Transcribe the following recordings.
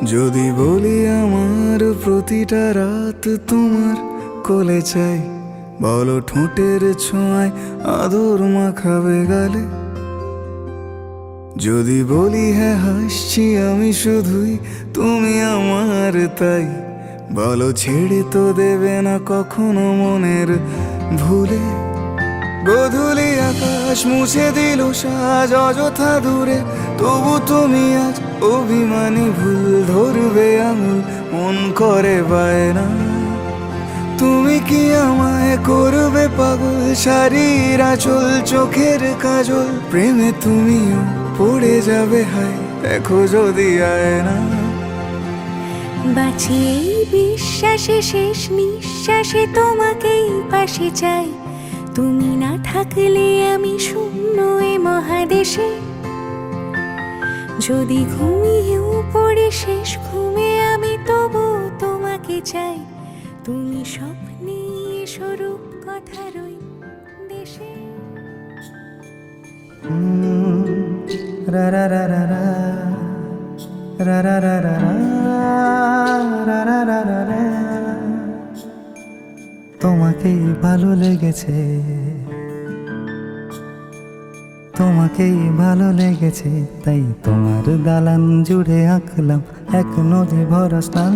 যদি বলি আমার প্রতিটা রাত তোমার কোলে চাই, বলো ঠোঁটের ছোঁয়ায় আদর মাখাবে গালে। যদি বলি হ্যাঁ হাসছি আমি শুধুই, তুমি আমার তাই, বলো ছেড়ে তো দেবে না কখনো মনের ভুলে। গোধূলি আকাশ মুছে দিল সাজ অযথা দূরে, তবু তুমি আজ অভিমানী ভুল ধরবে আঙুল, মন করে বায়না। তুমি কি আমায় করবে পাগল, শাড়ির আঁচল চোখের কাজল, প্রেমে তুমিও পড়ে যাবে হায় দেখো যদি আয়না। বাঁচি এই বিশ্বাসে শেষ নিঃশ্বাসে তোমাকেই পাশে চাই, তুমি না থাকলে আমি শূন্য এ মহাদেশে। যদি ঘুমিয়েও পড়ে শেষ ঘুমে আমি তবু তোমাকে চাই, তুমি স্বপ্নে স্বরূপ কথার ওই দেশে। রা রা রা রা রা রা রা রা রা রা রা রা রা রা। তোমাকেই ভালো লেগেছে, তোমাকেই ভালো লেগেছে, তাই তোমার দালান জুড়ে আঁকলাম এক নদী ভরা স্থান।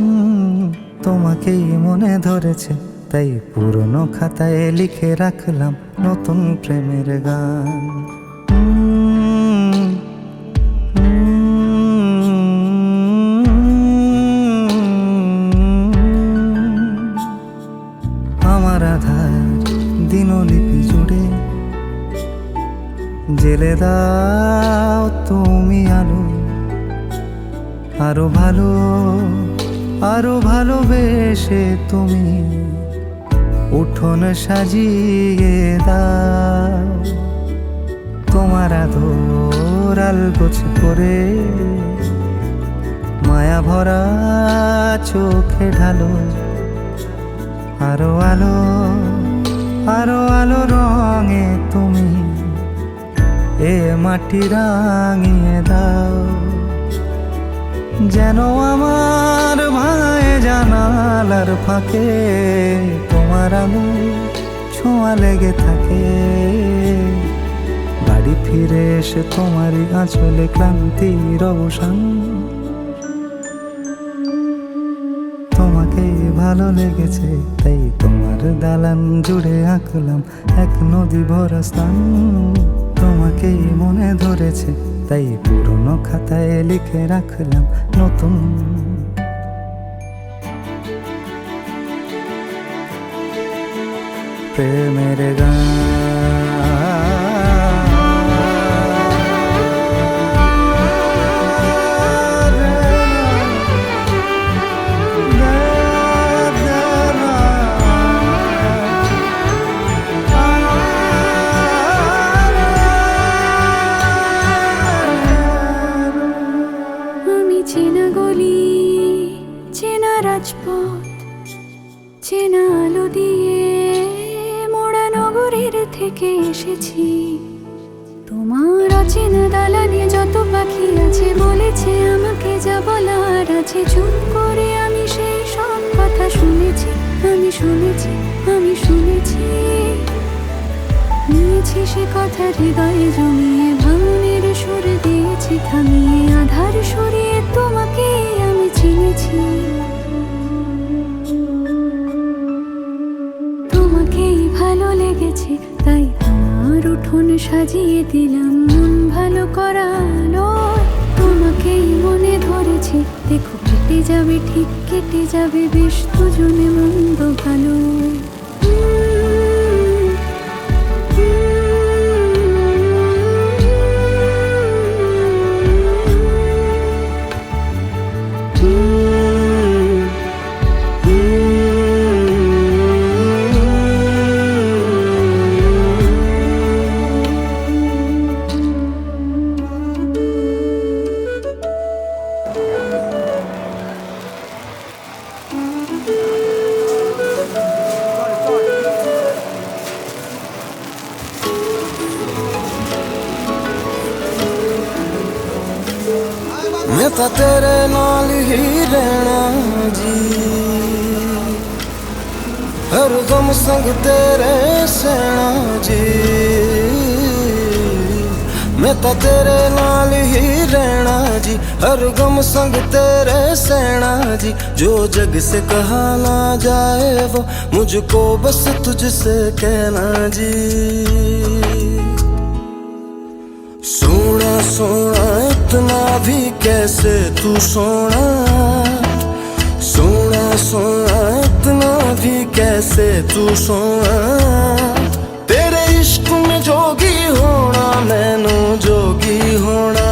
তোমাকেই মনে ধরেছে, তাই পুরনো খাতায় লিখে রাখলাম নতুন প্রেমের গান। আমার আধার দিনলিপি জুড়ে জেলে দাও তুমি আলো, আরো ভালো আরো ভালোবেসে তুমি উঠোন সাজিয়ে দাও। তোমার আদর আলগোছে করে মায়া ভরা চোখে ঢালো, আরো আলো আরো আলো রঙে তুমি এ মাটি রাঙিয়ে দাও। যেন আমার ভাই জানালার ফাঁকে তোমার আলো ছোঁয়া লেগে থাকে। বাড়ি ফিরে এসে তোমারই আঁচলে ক্লান্তির অবসান। তোমাকেই ভালো লেগেছে, তাই তোমার দালান জুড়ে আঁকলাম এক নদী ভরা স্থান। তোমাকেই মনে ধরেছে, তাই পুরনো খাতায় লিখে রাখলাম নতুন প্রেমের গান। চেনা গলি চেনা রাজপথ চেনা আলো দিয়ে মোড়া নগরের থেকে এসেছি। তোমার অচেনা দালানে যত পাখি আছে বলেছে আমাকে যা বলার আছে, চুপ করে আমি সেই সব কথা শুনেছি। আমি শুনেছি আমি শুনেছি, নিয়েছি সে কথা হৃদয়ে জমিয়ে, ভাঙনের সুর দিয়েছি থামিয়ে, আধার সরিয়ে তোমাকে আমি চিনেছি। তোমাকেই ভালো লেগেছে, তাই তোমার উঠোন সাজিয়ে দিলাম মন ভালো করালো। তোমাকেই মনে ধরেছে, দেখো কেটে যাবে ঠিক কেটে যাবে বেশ দুজনে মন্দ ভালো। मैं तो तेरे नाल ही रहना जी, हर गम संग तेरे सहना जी। मैं तो तेरे नाल ही रहना जी, हर गम संग तेरे सहना जी। जो जग से कहा ना जाए वो मुझको बस तुझसे कहना जी। सोना सोना इतना भी कैसे तू सोना, सोना सोना इतना भी कैसे तू सोना। तेरे इश्क में जोगी होना मैनू जोगी होना।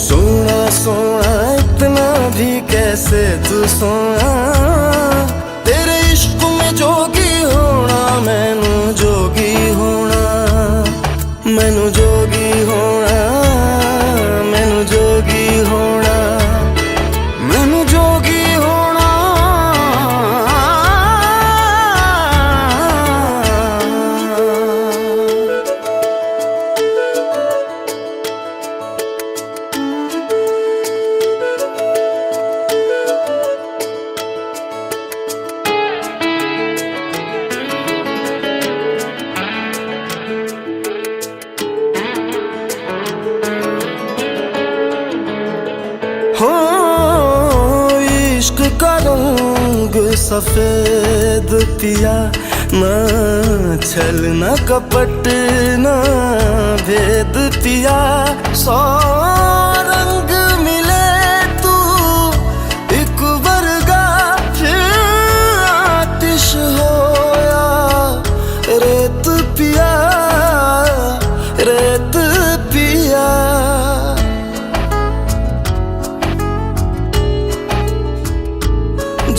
सोना सोना इतना भी कैसे तू सोना। तेरे इश्क में जोगी होना मैनू जोगी होना। मैनू जोगी होना, मैनू जोगी होना, मैनू जोगी होना। हो इश्क का रंग सफेद पिया, ना छल ना कपट ना भेद पिया। सौ रंग मिले तू एक वर्गा, फिर आतिश होया रेत पिया, रेत पिया।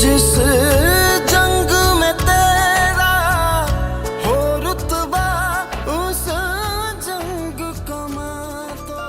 जिस जंग में तेरा हो रुतबा उस जंग का मैं तो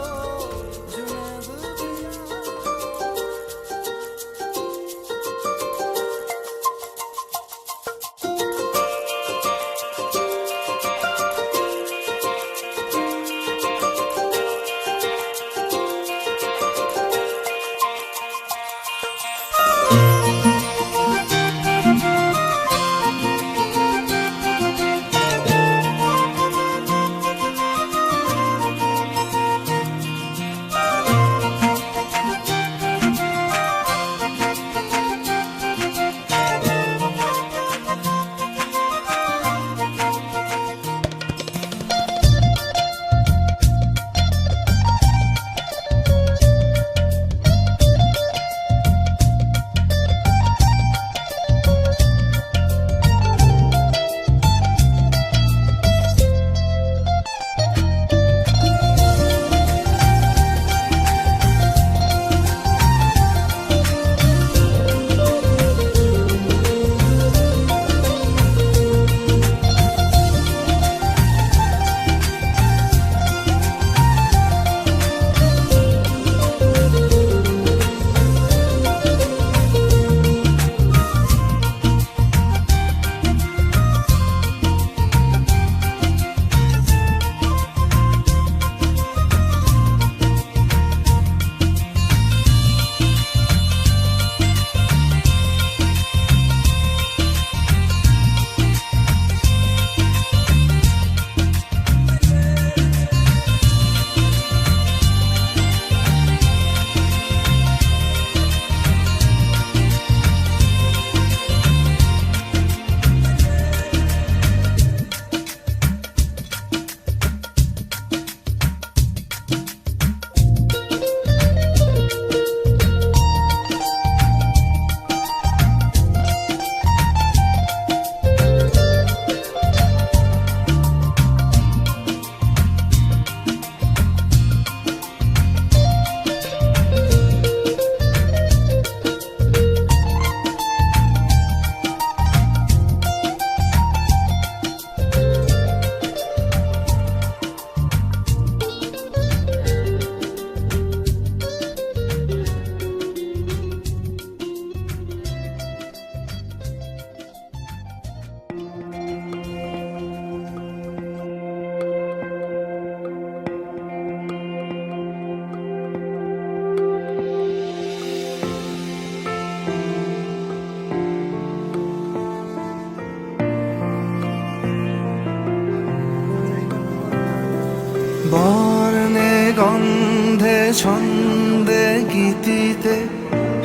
ছন্দে গীতিতে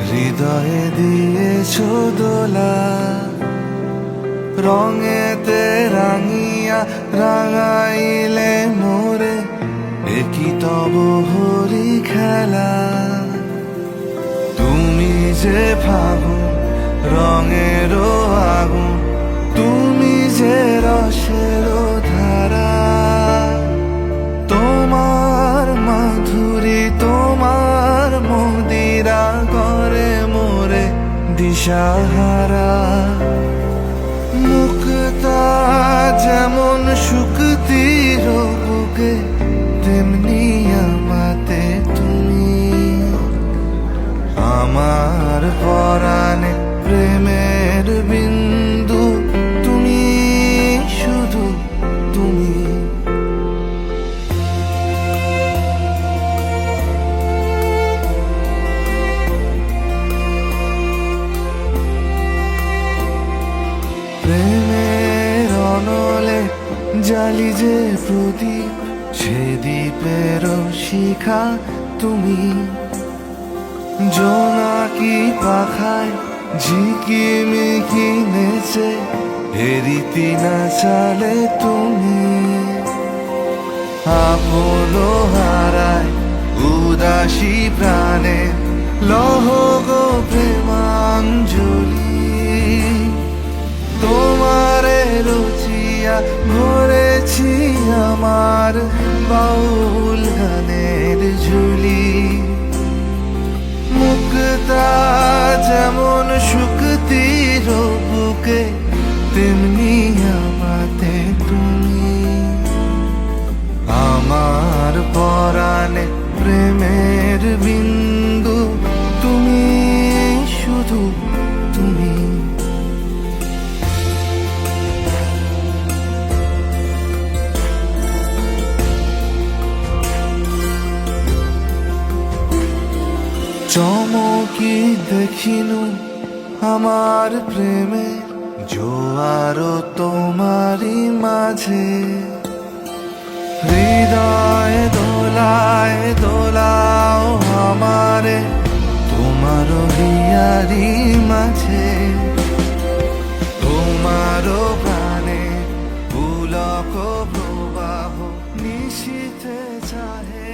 হৃদয়ে দিয়েছ দোলা, রঙেতে রাঙিয়া রাঙাইলে মোরে, একই তব হরি খেলা। তুমি যে ফাগুন রঙেরও আগুন, তুমি যে রসেরও ধারা, তোমার মাধুরী তোমার মদিরা করে মোরে দিশাহারা। মুক্তা যেমন শুকতির বুকে, তেমনি আমাতে তুমি। আমার পরাণে প্রেমের বিন্দু, তুমি শুধু তুমি। প্রেমের অনলে জালি যে প্রদীপ, সে দ্বীপের শিখা তুমি। জোনাকি পাখায় ঝিকিমিকি নেচে, হেরিতি না চালে তুমি। আপন হারায় উদাসী প্রাণে, লহ গো প্রেমাঞ্জলি। তোমারে রুচিয়া ভরেছি আমার বাউল গানের ঝুলি। মুক্তা যেমন শুকতির বুকে, তেমনি আমাতে তুমি। আমার পরাণে প্রেমের বিন্দু, তুমি শুধু তুমি। চমকি দেখিনু আমার প্রেমে, জোয়ার তোমারই মাঝে। হৃদয় দোলায় দোলাও আমারে, তোমার হিয়ারি মাঝে। তোমার প্রাণে পুলক প্রবাহ, নিশীথে চাহে